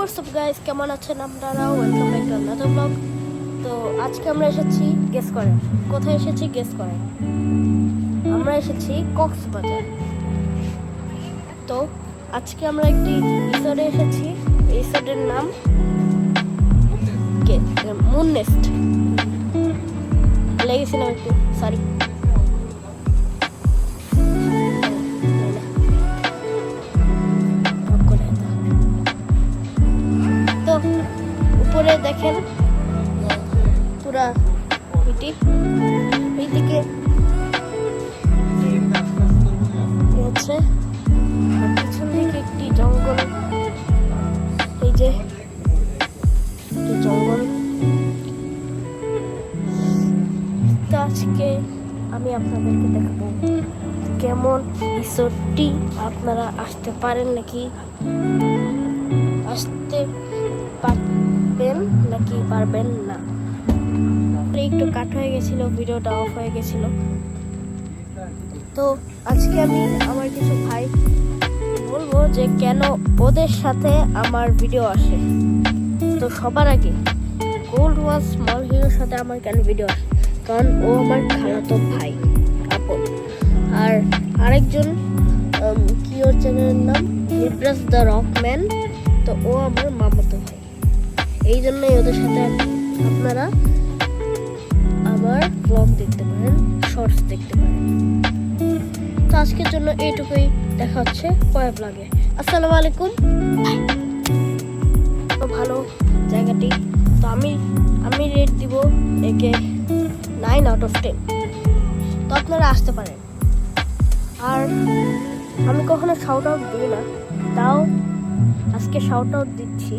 What's up guys, কেমন আছেন আপনারা? Welcome back to another blog. তো আজকে আমরা এসেছি, গেস করেন কোথায় এসেছি? গেস করেন, আমরা এসেছি কক্সবাজার। তো আজকে আমরা একটি রিসোর্টে এসেছি। এই রিসোর্টের নাম মুন নেস্ট। লেগেছিলাম একটু, সরি। তো উপরে দেখেন পুরা এটি, এইদিকে হচ্ছে পিছন দিকে একটি জঙ্গল। এই যে জঙ্গল। তো আজকে আমি আপনাদেরকে দেখাবো কেমন রিসোর্টটি। আপনারা আসতে পারেন নাকি, আসতে পারবেন নাকি পারবেন না। একটু কাট হয়ে গেছিল, ভিডিওটা অফ হয়ে গেছিল। তো আজকে আমি আমার কিছু ভাই বলবো যে কেন ওদের সাথে আমার ভিডিও আসে। তো সবার আগে গোল্ড ওয়াজ স্মল হিরোর সাথে আমার কেন ভিডিও আসে, কারণ ও আমার খালাতো ভাই, আপন। আর আরেকজন কি ওর চ্যানেলের নাম নিব্রাস দ্য রকম্যান, তো ও আমার মামাতো ভাই। এই জন্যই ওদের সাথে আপনারা আমার ব্লগ দেখতে পারেন, শর্টস দেখতে পারেন। তো আজকের জন্য এইটুকুই, দেখা হচ্ছে পরের ব্লগে। আসসালামু আলাইকুম। তো ভালো জায়গাটি, তো আমি রেট দিব একে 9/10। তো আপনারা আসতে পারেন। আর আমি কখনো শাউট আউট দিই না, তাও আজকে শাউট আউট দিচ্ছি।